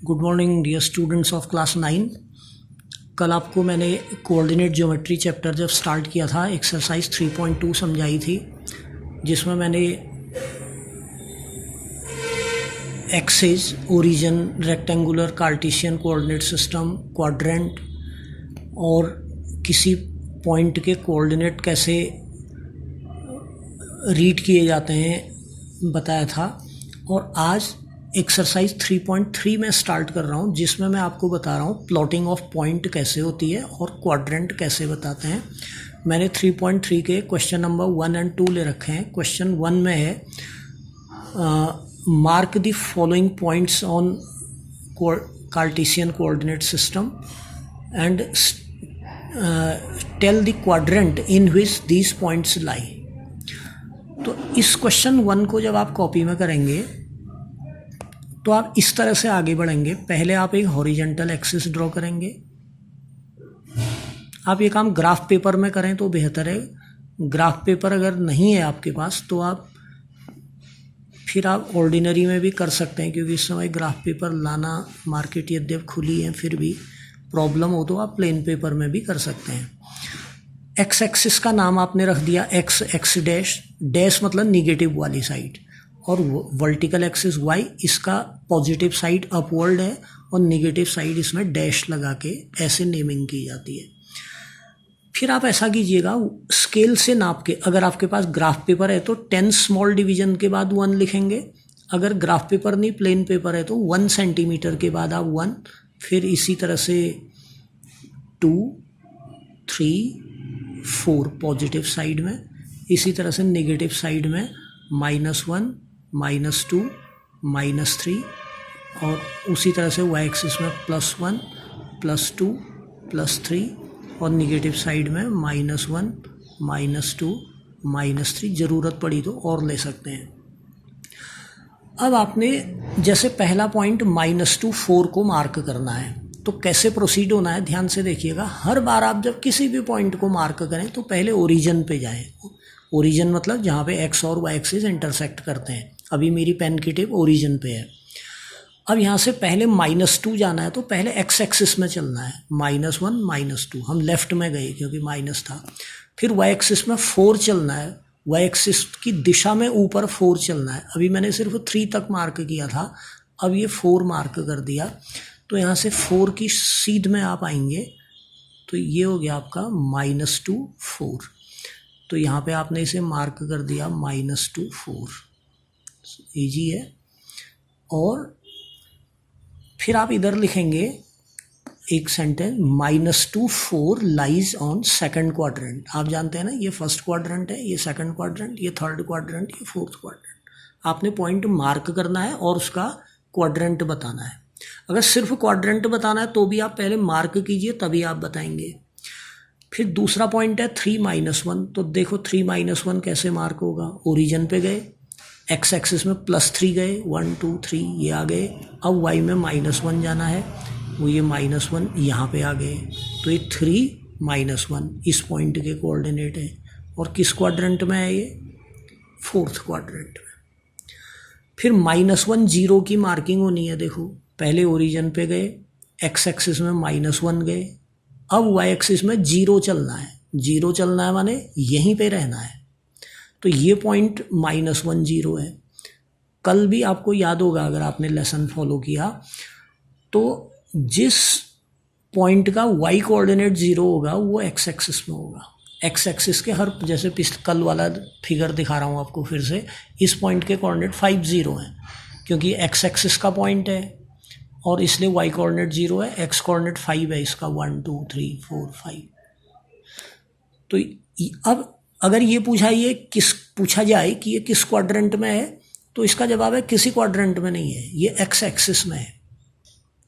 Good morning dear students of class 9। कल आपको मैंने कोऑर्डिनेट ज्योमेट्री चैप्टर जब स्टार्ट किया था एक्सरसाइज 3.2 समझाई थी, जिसमें मैंने axis, origin, rectangular, Cartesian coordinate system, quadrant और किसी पॉइंट के कोऑर्डिनेट कैसे रीड किए जाते हैं बताया था। और आज एक्सरसाइज 3.3 में स्टार्ट कर रहा हूँ, जिसमें मैं आपको बता रहा हूँ प्लॉटिंग ऑफ पॉइंट कैसे होती है और क्वाड्रेंट कैसे बताते हैं। मैंने 3.3 के क्वेश्चन नंबर 1 और 2 ले रखे हैं। क्वेश्चन 1 में है mark the following points on Cartesian coordinate system and tell the quadrant in which these points lie. तो इस क्वेश्चन 1 को जब आप कॉपी में करेंगे तो आप इस तरह से आगे बढ़ेंगे। पहले आप एक हॉरिजॉन्टल एक्सिस ड्रॉ करेंगे। आप ये काम ग्राफ पेपर में करें तो बेहतर है। ग्राफ पेपर अगर नहीं है आपके पास तो आप ऑर्डिनरी में भी कर सकते हैं, क्योंकि इस समय ग्राफ पेपर लाना मार्केट यद्यप खुली है फिर भी प्रॉब्लम हो तो आप प्लेन पेपर में भी कर सकते हैं। एक्स एक्सिस का नाम आपने रख दिया एक्स डैश, डैश मतलब निगेटिव वाली साइड, और वर्टिकल एक्सिस वाई, इसका पॉजिटिव साइड अपवर्ड है और नेगेटिव साइड इसमें डैश लगा के ऐसे नेमिंग की जाती है। फिर आप ऐसा कीजिएगा, स्केल से नाप के, अगर आपके पास ग्राफ पेपर है तो 10 स्मॉल डिवीजन के बाद 1 लिखेंगे। अगर ग्राफ पेपर नहीं प्लेन पेपर है तो 1 सेंटीमीटर के बाद आप 1, फिर इसी तरह से 2, 3, 4 पॉजिटिव साइड में, इसी तरह से नेगेटिव साइड में -1, -2, -3, और उसी तरह से वाई एक्सिस में +1, +2, +3 और निगेटिव साइड में -1, -2, -3। ज़रूरत पड़ी तो और ले सकते हैं। अब आपने जैसे पहला पॉइंट -2, 4 को मार्क करना है, तो कैसे प्रोसीड होना है ध्यान से देखिएगा। हर बार आप जब किसी भी पॉइंट को मार्क करें तो पहले ओरिजिन पे जाएं। ओरिजिन मतलब जहाँ पे एक्स और वाई एक्सिस इंटरसेक्ट करते हैं। अभी मेरी पेन की टिप ओरिजिन पे है। अब यहाँ से पहले -2 जाना है तो पहले एक्स एक्सिस में चलना है, -1, -2, हम लेफ्ट में गए क्योंकि माइनस था। फिर वाई एक्सिस में 4 चलना है, वाई एक्सिस की दिशा में ऊपर 4 चलना है। अभी मैंने सिर्फ 3 तक मार्क किया था, अब ये 4 मार्क कर दिया, तो यहाँ से 4 की सीध में आप आएंगे तो ये हो गया आपका -2, 4। तो यहाँ पे आपने इसे मार्क कर दिया -2, 4, इजी है। और फिर आप इधर लिखेंगे एक sentence, -2, 4 lies on second quadrant. आप जानते हैं ना, ये फर्स्ट क्वाड्रेंट है, ये सेकंड क्वाड्रेंट, ये थर्ड क्वाड्रेंट, ये फोर्थ क्वाड्रेंट। आपने पॉइंट मार्क करना है और उसका क्वाड्रेंट बताना है। अगर सिर्फ क्वाड्रेंट बताना है तो भी आप पहले मार्क कीजिए, तभी आप बताएंगे। फिर दूसरा पॉइंट है 3, -1, तो देखो 3, -1 कैसे मार्क होगा। ओरिजिन पे गए, एक्स एक्सिस में +3 गए, 1, 2, 3 ये आ गए। अब वाई में -1 जाना है, वो ये -1 यहाँ पे आ गए, तो ये 3, -1 इस पॉइंट के कोऑर्डिनेट है। और किस क्वाड्रेंट में है ये? फोर्थ क्वाड्रेंट में। फिर -1, 0 की मार्किंग होनी है। देखो पहले ओरिजिन पे गए, एक्स एक्सिस में -1 गए, अब वाई एक्सिस में 0 चलना है। 0 चलना है माने यहीं पे रहना है, तो ये पॉइंट -1, 0 है। कल भी आपको याद होगा अगर आपने लेसन फॉलो किया तो जिस पॉइंट का वाई कोऑर्डिनेट 0 होगा वो एक्स एक्सिस में होगा। एक्स एक्सिस के हर, जैसे कल वाला फिगर दिखा रहा हूँ आपको फिर से, इस पॉइंट के कोऑर्डिनेट 5, 0 हैं, क्योंकि एक्स एक्सिस का पॉइंट है और इसलिए वाई कोऑर्डिनेट 0 है, एक्स कोऑर्डिनेट 5 है इसका, 1, 2, 3, 4, 5। तो अब अगर ये पूछा जाए कि ये किस क्वाड्रेंट में है, तो इसका जवाब है किसी क्वाड्रेंट में नहीं है, ये एक्स एक्सिस में है।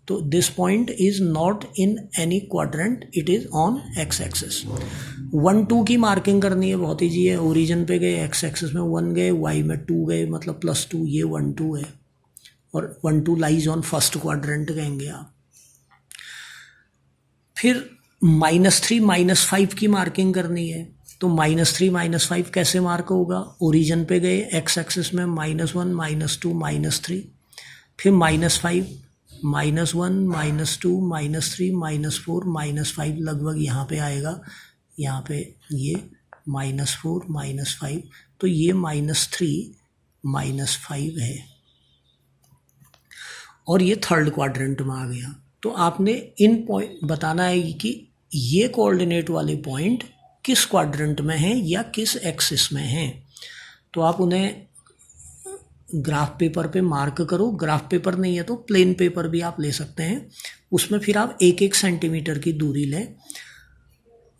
तो this point is not in any quadrant, it is on x axis. 1, 2 की मार्किंग करनी है, बहुत ईजी है। ओरिजिन पे गए, एक्स एक्सिस में 1 गए, वाई में 2 गए, मतलब +2, ये 1, 2 है, और 1, 2 लाइज ऑन फर्स्ट क्वाड्रेंट कहेंगे आप। फिर -3, -5 की मार्किंग करनी है, तो -3, -5 कैसे मार्क होगा? ओरिजिन पे गए, एक्स एक्सिस में -1, -2, -3, फिर -5 -1, -2, -3, -4, -5 लगभग यहाँ पे आएगा, यहाँ पे ये -4, -5, तो ये -3, -5 है और ये थर्ड क्वाड्रेंट में आ गया। तो आपने इन पॉइंट बताना है कि ये कोऑर्डिनेट वाले पॉइंट किस क्वाड्रेंट में हैं या किस एक्सिस में हैं। तो आप उन्हें ग्राफ पेपर पे मार्क करो। ग्राफ पेपर नहीं है तो प्लेन पेपर भी आप ले सकते हैं, उसमें फिर आप 1-1 सेंटीमीटर की दूरी लें।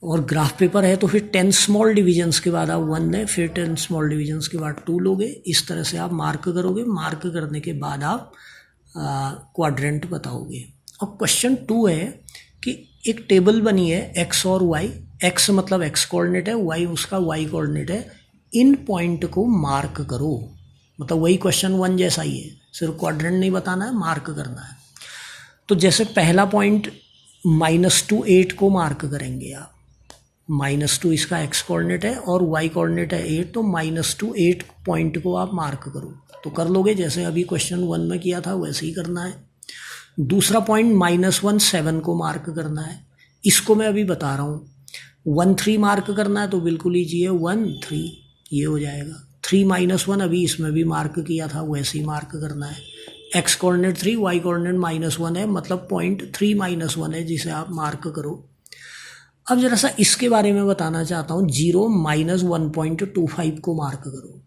और ग्राफ पेपर है तो फिर 10 स्मॉल डिविजन्स के बाद आप 1 लें, फिर 10 स्मॉल डिविजन्स के बाद 2 लोगे। इस तरह से आप मार्क करोगे। मार्क करने के बाद आप क्वाड्रेंट बताओगे। अब क्वेश्चन 2 है कि एक टेबल बनी है एक्स और वाई। एक्स मतलब एक्स कोऑर्डिनेट है, वाई उसका वाई कोऑर्डिनेट है। इन पॉइंट को मार्क करो। मतलब वही क्वेश्चन 1 जैसा ही है, सिर्फ क्वाड्रेंट नहीं बताना है, मार्क करना है। तो जैसे पहला पॉइंट -2, 8 को मार्क करेंगे आप। -2 इसका एक्स कोऑर्डिनेट है और वाई कोऑर्डिनेट है 8, तो -2, 8 पॉइंट को आप मार्क करो। तो कर लोगे, जैसे अभी क्वेश्चन 1 में किया था वैसे ही करना है। दूसरा पॉइंट -1, 7 को मार्क करना है। इसको मैं अभी बता रहा हूँ। 1, 3 मार्क करना है तो बिल्कुल ईजी है, 1, 3 ये हो जाएगा। 3, -1 अभी इसमें भी मार्क किया था, वैसे ही मार्क करना है। एक्स कोऑर्डिनेट 3, वाई कोऑर्डिनेट -1 है, मतलब पॉइंट 3, -1 है जिसे आप मार्क करो। अब जरा सा इसके बारे में बताना चाहता हूँ। 0, -1.25 को मार्क करो।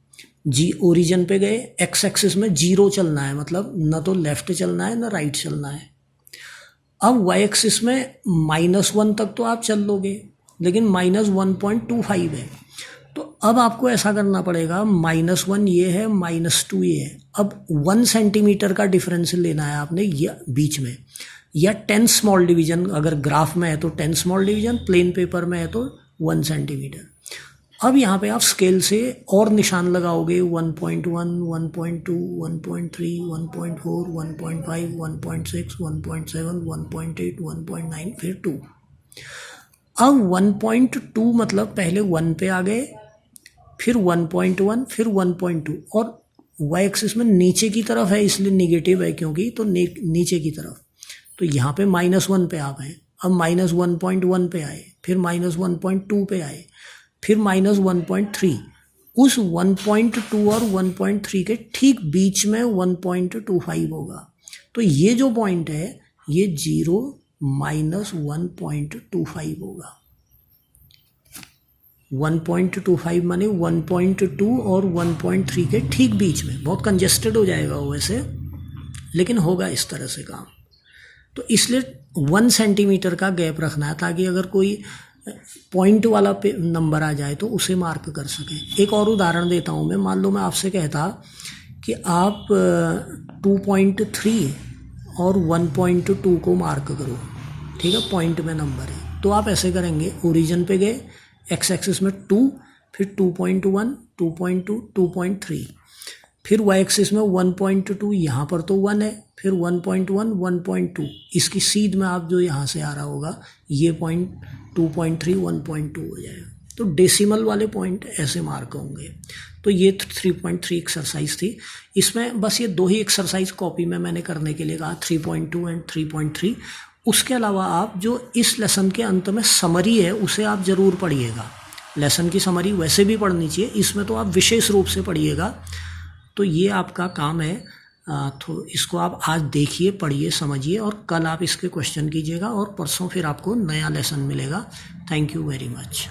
जी ओरिजिन पे गए, एक्स एक्सिस में 0 चलना है, मतलब न तो लेफ्ट चलना है न राइट चलना है। अब वाई एक्सिस में -1 तक तो आप चल लोगे, लेकिन -1.25 है। तो अब आपको ऐसा करना पड़ेगा, -1 ये है, -2 ये है। अब 1 सेंटीमीटर का डिफरेंस लेना है आपने या बीच में, या 10 स्मॉल डिवीजन। अगर ग्राफ में है तो 10 स्मॉल डिवीजन, प्लेन पेपर में है तो 1 सेंटीमीटर। अब यहाँ पे आप स्केल से और निशान लगाओगे, 1.1, 1.2, 1.3, 1.4, 1.5, 1.6, 1.7, 1.8, 1.9, फिर 2। अब 1.2 मतलब पहले 1 पे आ गए, फिर 1.1, फिर 1.2, और वाई एक्सिस में नीचे की तरफ है इसलिए निगेटिव है, क्योंकि तो नीचे की तरफ। तो यहाँ पे -1 पे आप हैं। अब -1.1 पे आए, फिर -1.2 पे आए, फिर -1.3। उस 1.2 और 1.3 के ठीक बीच में 1.25 होगा। तो ये जो पॉइंट है ये 0 -1.25 होगा। 1.25 माने 1.2 और 1.3 के ठीक बीच में। बहुत कंजेस्टेड हो जाएगा वो वैसे, लेकिन होगा इस तरह से काम। तो इसलिए 1 सेंटीमीटर का गैप रखना है, ताकि अगर कोई पॉइंट वाला नंबर आ जाए तो उसे मार्क कर सकें। एक और उदाहरण देता हूँ मैं। मान लो मैं आपसे कहता कि आप 2.3 और 1.2 को मार्क करो, ठीक है, पॉइंट में नंबर है। तो आप ऐसे करेंगे, ओरिजिन पे गए, एक्स एक्सिस में 2, फिर 2.1, 2.2, 2.3, फिर वाई एक्सिस में 1.2, यहाँ पर तो 1 है, फिर 1.1, 1.2, इसकी सीध में आप जो यहाँ से आ रहा होगा ये पॉइंट 2.3, 1.2 हो जाएगा। तो डेसिमल वाले पॉइंट ऐसे मार्क होंगे। तो ये 3.3 एक्सरसाइज थी। इसमें बस ये 2 ही एक्सरसाइज कॉपी में मैंने करने के लिए कहा, 3.2 एंड 3.3। उसके अलावा आप जो इस लेसन के अंत में समरी है उसे आप ज़रूर पढ़िएगा। लेसन की समरी वैसे भी पढ़नी चाहिए, इसमें तो आप विशेष रूप से पढ़िएगा। तो ये आपका काम है। तो इसको आप आज देखिए, पढ़िए, समझिए, और कल आप इसके क्वेश्चन कीजिएगा, और परसों फिर आपको नया लेसन मिलेगा। Thank you very much.